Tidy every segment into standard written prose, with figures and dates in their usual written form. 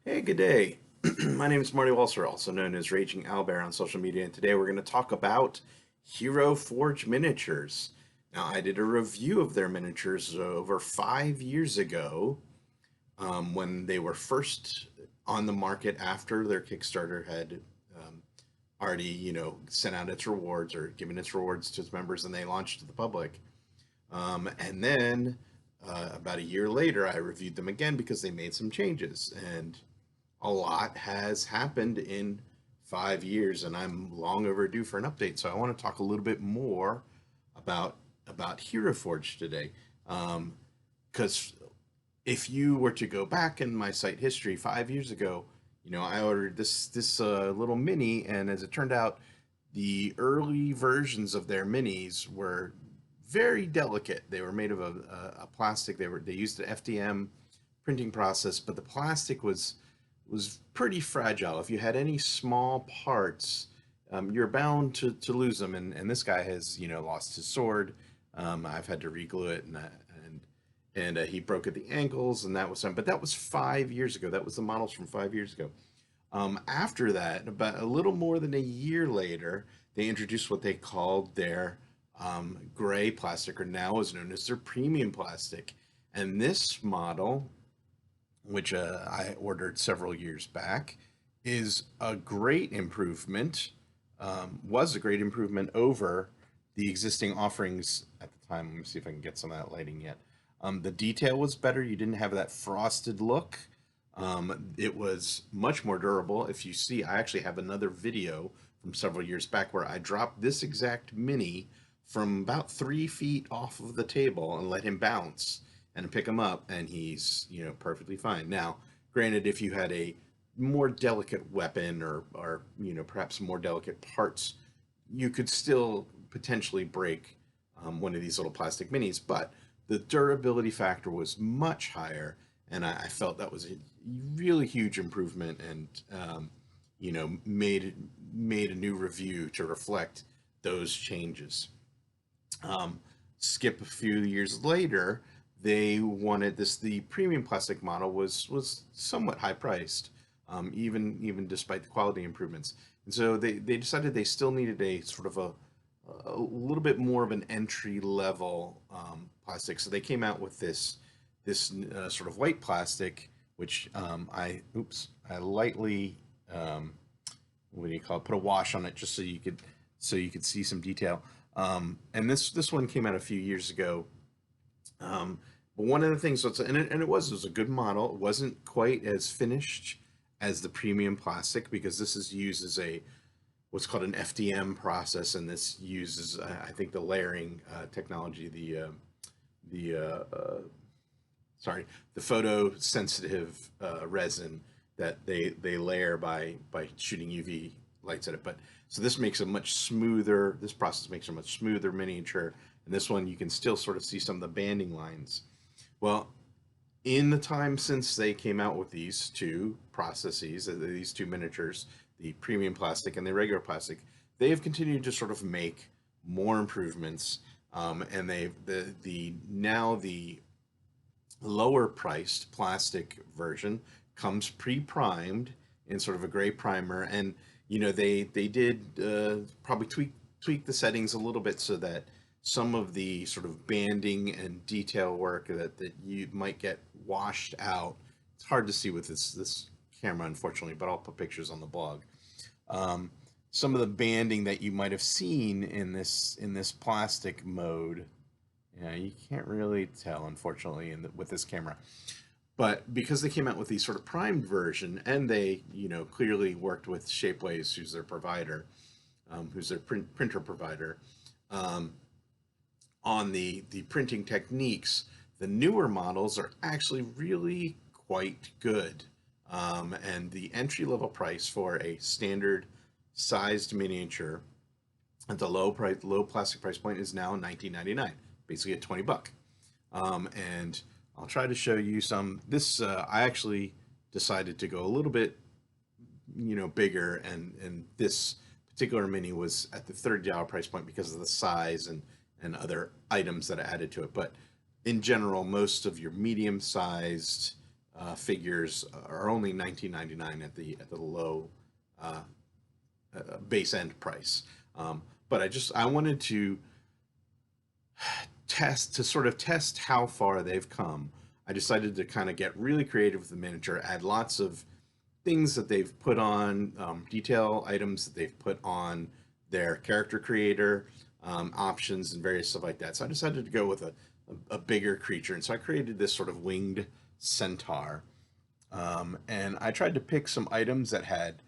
Hey, good day. My name is Marty Walser, also known as Raging Owlbear on social media, and today we're going to talk about Hero Forge miniatures. Now, I did a review of their miniatures over 5 years ago when they were first on the market after their Kickstarter had um, already, sent out its rewards or given its rewards to its members and they launched to the public. And then about a year later, I reviewed them again because they made some changes. And a lot has happened in 5 years, and I'm long overdue for an update. So I want to talk a little bit more about Hero Forge today, because if you were to go back in my site history 5 years ago, I ordered this little mini, and as it turned out, the early versions of their minis were very delicate. They were made of a plastic. They used an FDM printing process, but the plastic was pretty fragile. If you had any small parts, you're bound to lose them. And this guy has, lost his sword. I've had to reglue it, and he broke at the ankles, and that was some. But that was 5 years ago. That was the models from 5 years ago. After that, about a little more than a year later, they introduced what they called their gray plastic, or now is known as their premium plastic. And this model, which I ordered several years back, is a great improvement. Was a great improvement over the existing offerings at the time. Let me see if I can get some of that lighting yet. The detail was better. You didn't have that frosted look. It was much more durable. If you see, I actually have another video from several years back where I dropped this exact mini from about 3 feet off of the table and let him bounce and pick him up, and he's perfectly fine. Now, granted, if you had a more delicate weapon or perhaps more delicate parts, you could still potentially break one of these little plastic minis, but the durability factor was much higher, and I felt that was a really huge improvement, and made a new review to reflect those changes. Um, Skip a few years later, they wanted this. The premium plastic model was somewhat high priced, even despite the quality improvements. And so they decided they still needed a sort of a little bit more of an entry level plastic. So they came out with this sort of white plastic, which I lightly what do you call it? Put a wash on it just so you could see some detail. And this one came out a few years ago. But one of the things, it was a good model. It wasn't quite as finished as the premium plastic because this is used as a what's called an FDM process, and this uses I think the layering technology, the sorry, the photosensitive resin that they layer by shooting UV lights at it. But so this makes a much smoother. This process makes a much smoother miniature, and this one you can still sort of see some of the banding lines. Well, in the time since they came out with these two processes, these two miniatures, the premium plastic and the regular plastic, they have continued to sort of make more improvements. And they've the now the lower priced plastic version comes pre-primed in sort of a gray primer, and they did probably tweak the settings a little bit so that some of the sort of banding and detail work that you might get washed out. It's hard to see with this camera, unfortunately, but I'll put pictures on the blog. um, some of the banding that you might have seen in this plastic mode, yeah, you can't really tell, unfortunately, with this camera. But because they came out with the sort of primed version, and they, clearly worked with Shapeways, who's their provider, who's their printer provider, um, on the printing techniques, the newer models are actually really quite good. And the entry level price for a standard sized miniature at the low plastic price point is now 19.99, basically at 20 buck. And I'll try to show you some. This I actually decided to go a little bit, bigger, and this particular mini was at the $30 price point because of the size and other items that I added to it. But in general, most of your medium sized figures are only $19.99 at the low uh, base end price. But I wanted to sort of test how far they've come. I decided to kind of get really creative with the miniature, add lots of things that they've put on, detail items that they've put on their character creator, options and various stuff like that. So I decided to go with a bigger creature. And so I created this sort of winged centaur. And I tried to pick some items that had,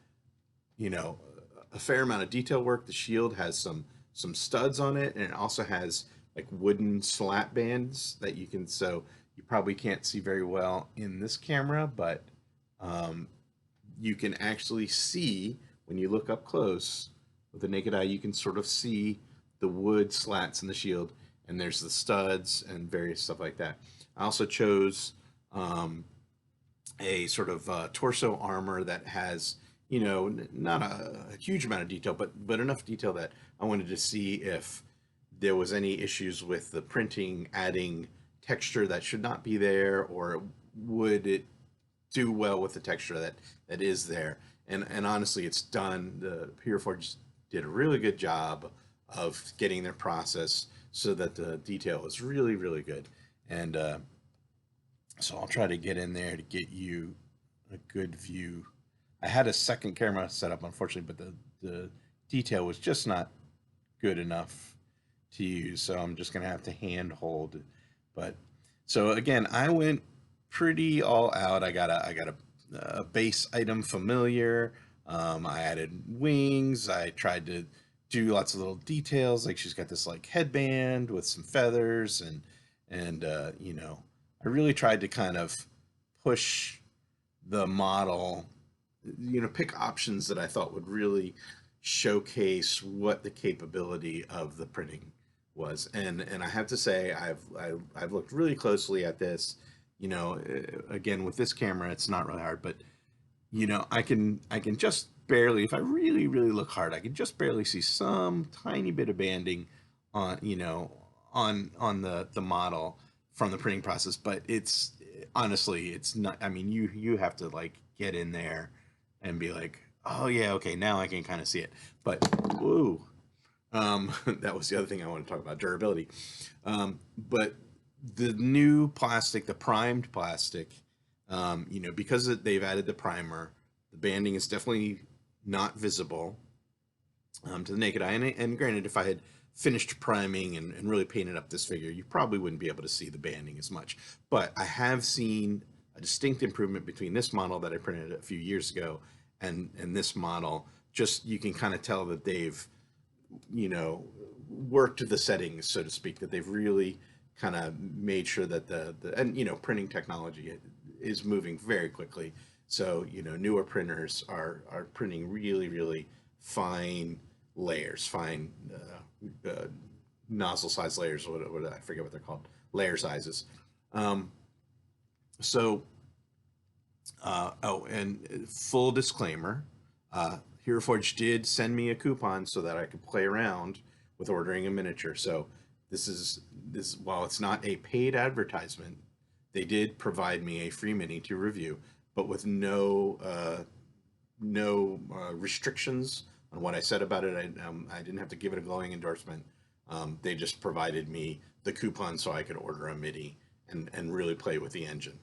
you know, a fair amount of detail work. The shield has some studs on it, and it also has like wooden slat bands that you can. So you probably can't see very well in this camera, but um, you can actually see when you look up close with the naked eye. You can sort of see the wood slats in the shield, and there's the studs and various stuff like that. I also chose um, a sort of torso armor that has, not a huge amount of detail, but enough detail that I wanted to see if there was any issues with the printing adding texture that should not be there, or would it do well with the texture that is there. And honestly, it's done. The Puriforge did a really good job of getting their process so that the detail is really, really good. And so I'll try to get in there to get you a good view. I had a second camera set up, unfortunately, but the detail was just not good enough to use. So I'm just going to have to hand hold. But so again, I went pretty all out. I got a base item familiar. I added wings. I tried to do lots of little details. Like she's got this like headband with some feathers, and I really tried to kind of push the model, pick options that I thought would really showcase what the capability of the printing was. And I have to say, I've looked really closely at this. Again, with this camera, it's not really hard, but I can just barely, if I really really look hard, I can just barely see some tiny bit of banding on on the model from the printing process. But it's honestly, it's not. I mean, you have to like get in there and be like, oh yeah, okay, now I can kind of see it. But whoa, that was the other thing I want to talk about, durability. But the new plastic, the primed plastic, because they've added the primer, the banding is definitely not visible to the naked eye. And granted, if I had finished priming and really painted up this figure, you probably wouldn't be able to see the banding as much. But I have seen a distinct improvement between this model that I printed a few years ago and this model. Just you can kind of tell that they've you know worked the settings, so to speak, that they've really kind of made sure that the and printing technology is moving very quickly. So newer printers are printing really really fine layers, fine nozzle size layers, what I forget what they're called, layer sizes. um, so oh, and full disclaimer, Hero Forge did send me a coupon so that I could play around with ordering a miniature. So this while it's not a paid advertisement, they did provide me a free mini to review, but with no restrictions on what I said about it. I didn't have to give it a glowing endorsement. They just provided me the coupon so I could order a mini and really play with the engine.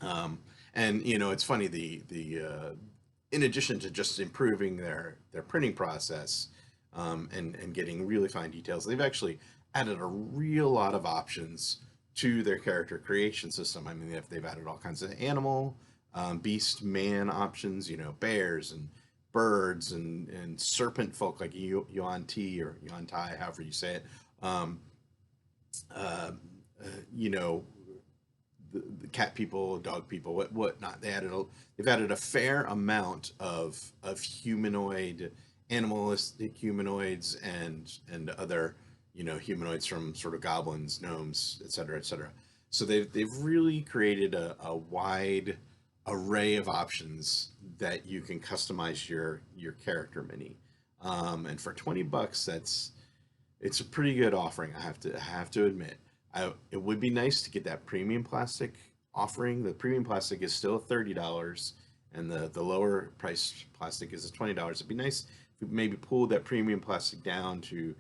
Um, and it's funny, the in addition to just improving their printing process, and getting really fine details, they've actually added a real lot of options to their character creation system. I mean, they've added all kinds of animal, beast, man options, bears and birds and serpent folk like Yuan Ti or Yuan Tai, however you say it. Um, uh, you know, the cat people, dog people, whatnot. They've added a fair amount of humanoid, animalistic humanoids and other humanoids from sort of goblins, gnomes, etc., etc. So they've really created a wide array of options that you can customize your character mini. And for $20, it's a pretty good offering. I have to admit. It would be nice to get that premium plastic offering. The premium plastic is still $30, and the lower price plastic is $20. It'd be nice if we maybe pulled that premium plastic down to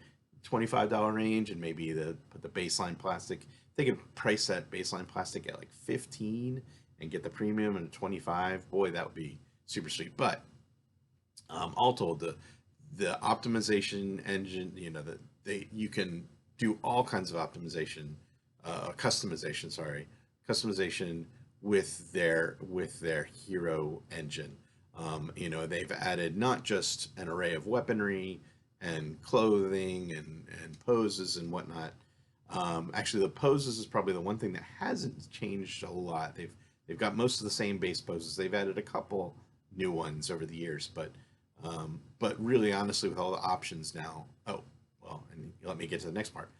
$25 range, and maybe put the baseline plastic. They could price that baseline plastic at like 15 and get the premium at 25. Boy, that would be super sweet. But all told, the optimization engine, that you can do all kinds of optimization, customization, sorry, customization with their hero engine. They've added not just an array of weaponry and clothing and poses and whatnot. Actually, the poses is probably the one thing that hasn't changed a lot. They've got most of the same base poses. They've added a couple new ones over the years, but really, honestly, with all the options now. Oh, well, and let me get to the next part.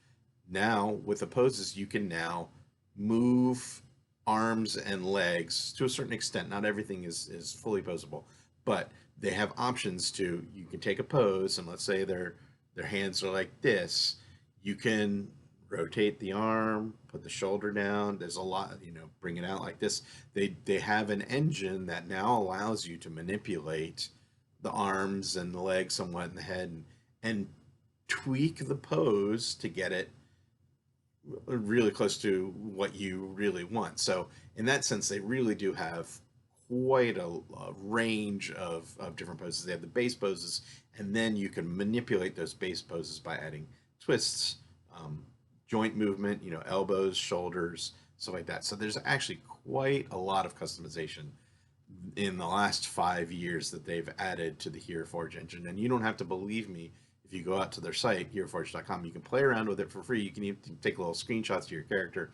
Now, with the poses, you can now move arms and legs to a certain extent. Not everything is fully posable, but they have options to. You can take a pose, and let's say their hands are like this. You can rotate the arm, put the shoulder down. There's a lot, bring it out like this. They have an engine that now allows you to manipulate the arms and the legs somewhat in the head, and tweak the pose to get it really close to what you really want. So in that sense, they really do have quite a range of different poses. They have the base poses, and then you can manipulate those base poses by adding twists, joint movement, elbows, shoulders, stuff like that. So there's actually quite a lot of customization in the last 5 years that they've added to the Hero Forge engine. And you don't have to believe me. If you go out to their site, heroforge.com, you can play around with it for free. You can even take little screenshots of your character.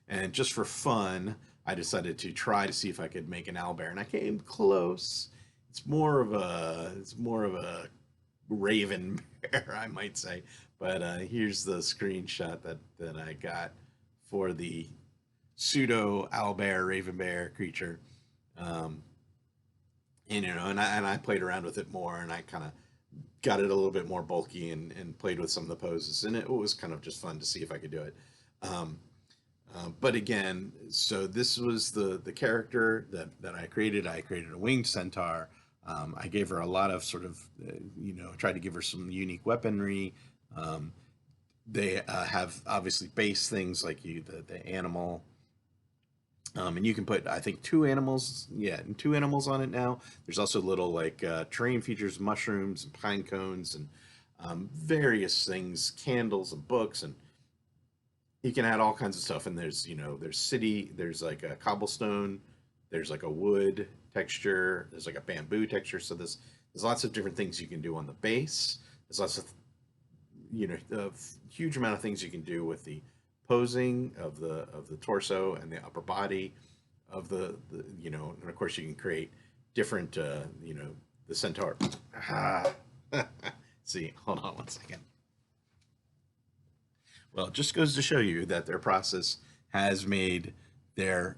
And just for fun, I decided to try to see if I could make an owlbear, and I came close. It's more of a raven bear, I might say. But here's the screenshot that I got for the pseudo owlbear, raven bear creature. And I played around with it more, and I kind of got it a little bit more bulky and played with some of the poses, and it was kind of just fun to see if I could do it. Um, but again, so this was the character that I created. I created a winged centaur. I gave her a lot of sort of, tried to give her some unique weaponry. Um, they have obviously base things like the animal. And you can put, I think, two animals on it now. There's also little like terrain features, mushrooms and pine cones and various things, candles and books, and you can add all kinds of stuff. And there's city, there's like a cobblestone, there's like a wood texture, there's like a bamboo texture. So there's lots of different things you can do on the base. There's lots of a huge amount of things you can do with the posing of the torso and the upper body of and of course you can create different the centaur. See, hold on one second. Well, it just goes to show you that their process has made their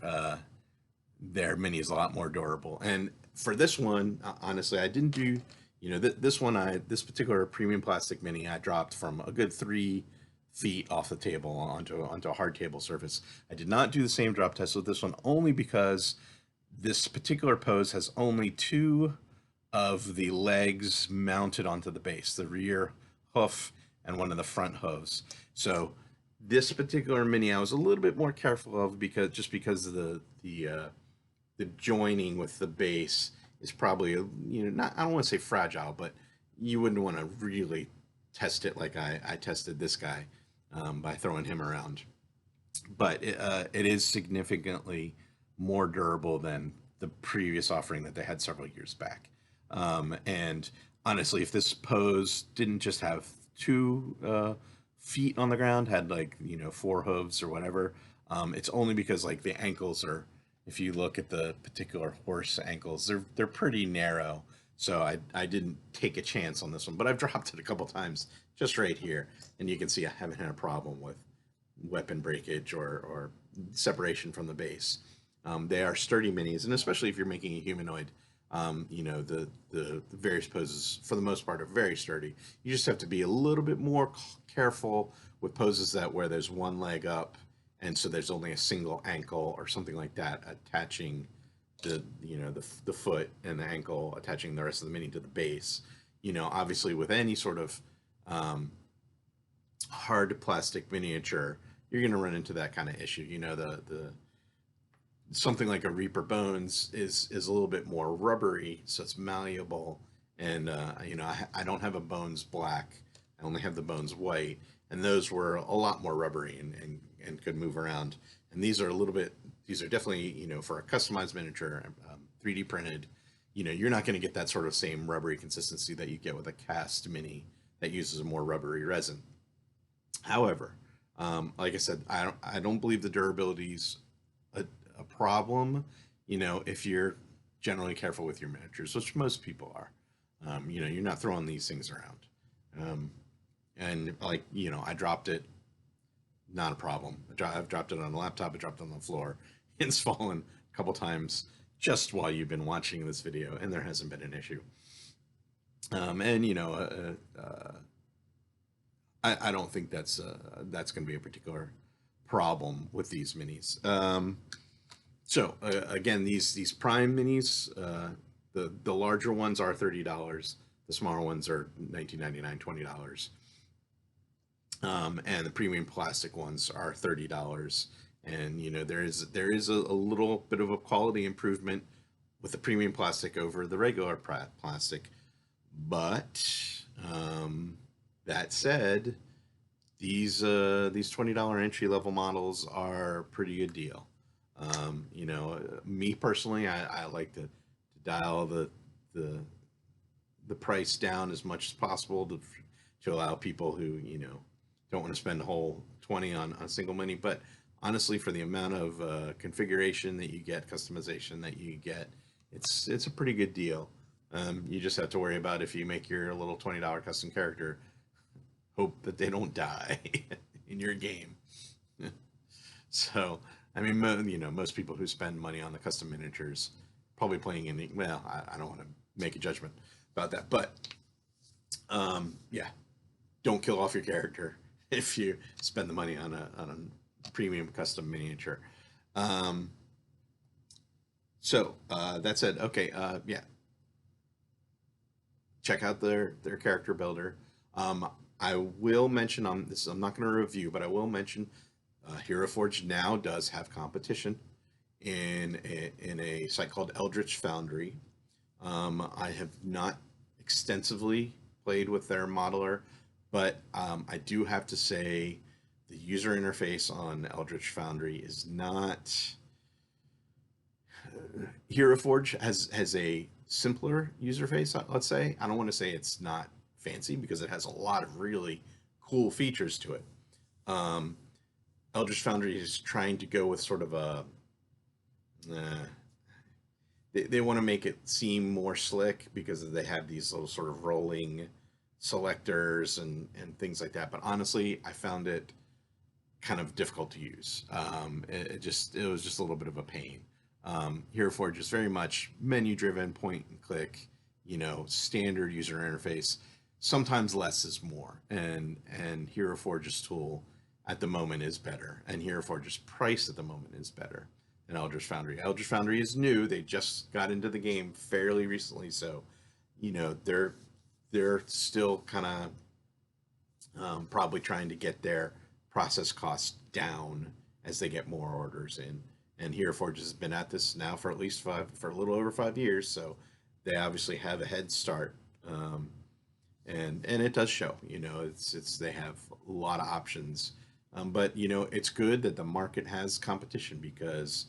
minis a lot more durable. And for this one, honestly, I didn't do this particular premium plastic mini I dropped from a good 3 feet off the table onto a hard table surface. I did not do the same drop test with this one, only because this particular pose has only 2 of the legs mounted onto the base, the rear hoof and one of the front hooves. So this particular mini I was a little bit more careful of, because of the joining with the base is probably not, I don't want to say fragile, but you wouldn't want to really test it like I tested this guy by throwing him around. But it is significantly more durable than the previous offering that they had several years back. And honestly, if this pose didn't just have 2 feet on the ground, had 4 hooves or whatever, it's only because the ankles are, if you look at the particular horse ankles, they're pretty narrow. So I didn't take a chance on this one, but I've dropped it a couple times just right here, and you can see I haven't had a problem with weapon breakage or separation from the base. They are sturdy minis, and especially if you're making a humanoid, the various poses for the most part are very sturdy. You just have to be a little bit more careful with poses where there's one leg up and so there's only a single ankle or something like that attaching the foot and the ankle, attaching the rest of the mini to the base. Obviously with any sort of um, hard plastic miniature, you're going to run into that kind of issue. The something like a Reaper Bones is a little bit more rubbery, so it's malleable. And I don't have a Bones black. I only have the Bones white, and those were a lot more rubbery and could move around. And these are a little bit. These are definitely for a customized miniature, 3D printed. You're not going to get that sort of same rubbery consistency that you get with a cast mini that uses a more rubbery resin. However, like I said, I don't believe the durability's a problem, if you're generally careful with your miniatures, which most people are. You're not throwing these things around. And like, I dropped it, not a problem. I've dropped it on a laptop, I dropped it on the floor. It's fallen a couple times just while you've been watching this video, and there hasn't been an issue. And I don't think that's going to be a particular problem with these minis. So again, these Prime minis, the larger ones are $30. The smaller ones are $19.99, $20. And the premium plastic ones are $30. And there is a little bit of a quality improvement with the premium plastic over the regular plastic, but that said, these $20 entry level models are a pretty good deal. Me personally, I like to dial the price down as much as possible to allow people who don't want to spend a whole 20 on a single mini. But honestly, for the amount of configuration that you get, customization that you get, it's a pretty good deal. You just have to worry about, if you make your little $20 custom character, hope that they don't die in your game. So, I mean, most people who spend money on the custom miniatures probably playing in well, I don't want to make a judgment about that, but yeah, don't kill off your character if you spend the money on a premium custom miniature. So that said, okay, yeah, check out their character builder. I will mention on this, I'm not going to review, but I will mention Hero Forge now does have competition in a site called Eldritch Foundry. I have not extensively played with their modeler, but I do have to say the user interface on Eldritch Foundry is not. Hero Forge has a simpler user face, let's say. I don't want to say it's not fancy, because it has a lot of really cool features to it. Eldritch Foundry is trying to go with sort of a they want to make it seem more slick, because they have these little sort of rolling selectors and things like that. But honestly, I found it kind of difficult to use. It was just a little bit of a pain. Hero Forge is very much menu driven, point and click, standard user interface. Sometimes less is more, and Hero Forge's tool at the moment is better, and Hero Forge's price at the moment is better than Eldritch Foundry. Eldritch Foundry is new; they just got into the game fairly recently, so they're still kind of probably trying to get their process costs down as they get more orders in. And Hero Forge has been at this now for at least for a little over 5 years, so they obviously have a head start. And it does show. It's they have a lot of options, but it's good that the market has competition, because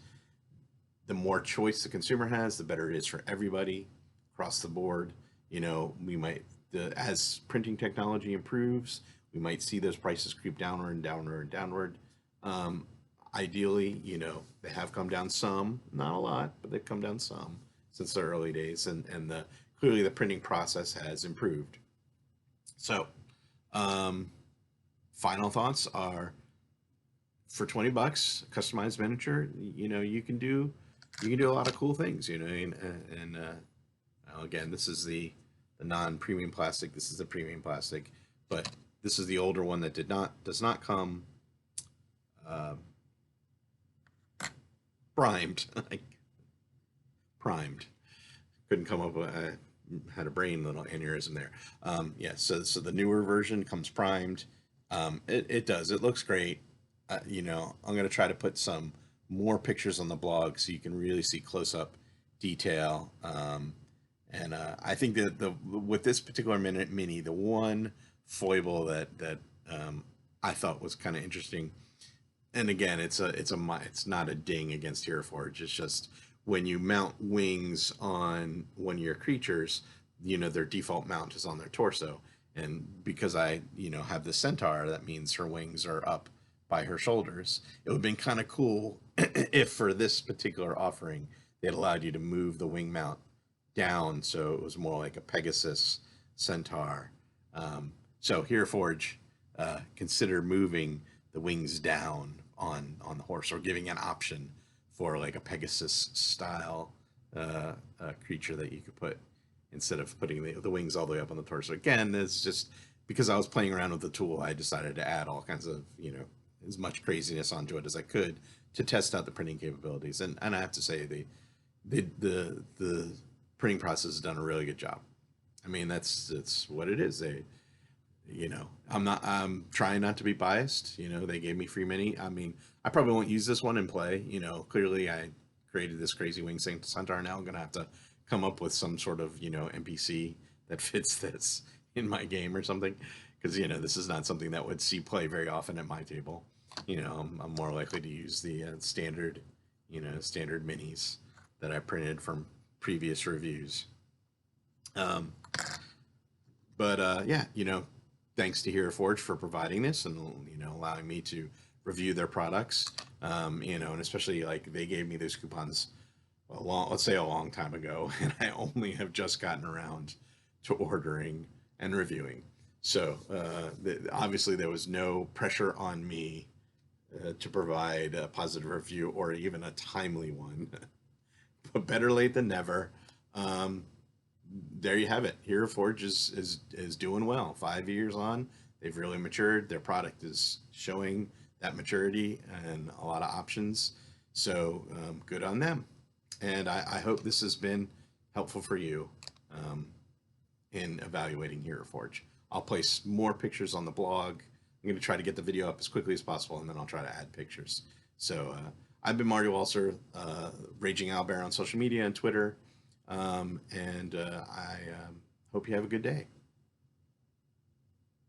the more choice the consumer has, the better it is for everybody across the board. We might, as printing technology improves, we might see those prices creep downward and downward and downward. Ideally, they have come down some, not a lot, but they've come down some since the early days, and clearly the printing process has improved. So, final thoughts are, for $20, customized miniature, you can do a lot of cool things, and again, this is the non-premium plastic. This is the premium plastic, but this is the older one that does not come primed, like primed. Couldn't come up with. I had a brain little aneurysm there. Yeah. So the newer version comes primed. It does. It looks great. I'm gonna try to put some more pictures on the blog so you can really see close up detail. And I think that the with this particular mini, the one foible that I thought was kind of interesting, and again, it's not a ding against Hero Forge. It's just when you mount wings on one of your creatures, their default mount is on their torso, and because I have the centaur, that means her wings are up by her shoulders. It would have been kind of cool if for this particular offering they allowed you to move the wing mount down so it was more like a Pegasus centaur. So Hero Forge, consider moving the wings down on the horse, or giving an option for like a Pegasus style creature that you could put instead of putting the wings all the way up on the torso. Again, it's just because I was playing around with the tool, I decided to add all kinds of as much craziness onto it as I could to test out the printing capabilities. And I have to say the printing process has done a really good job. I mean, that's what it is. I'm trying not to be biased. They gave me free mini. I mean, I probably won't use this one in play. Clearly I created this crazy wing centaur. Now I'm gonna have to come up with some sort of NPC that fits this in my game or something, because this is not something that would see play very often at my table. I'm more likely to use the standard minis that I printed from previous reviews. Um, but yeah, thanks to Hero Forge for providing this and allowing me to review their products. And especially like they gave me those coupons let's say a long time ago, and I only have just gotten around to ordering and reviewing. So obviously there was no pressure on me to provide a positive review or even a timely one. But better late than never. Um, there you have it. Hero Forge is doing well. 5 years on, they've really matured. Their product is showing that maturity and a lot of options. So good on them. And I hope this has been helpful for you um, in evaluating Hero Forge. I'll place more pictures on the blog. I'm going to try to get the video up as quickly as possible, and then I'll try to add pictures. So I've been Mario Walser, Raging Owlbear on social media and Twitter. And I hope you have a good day.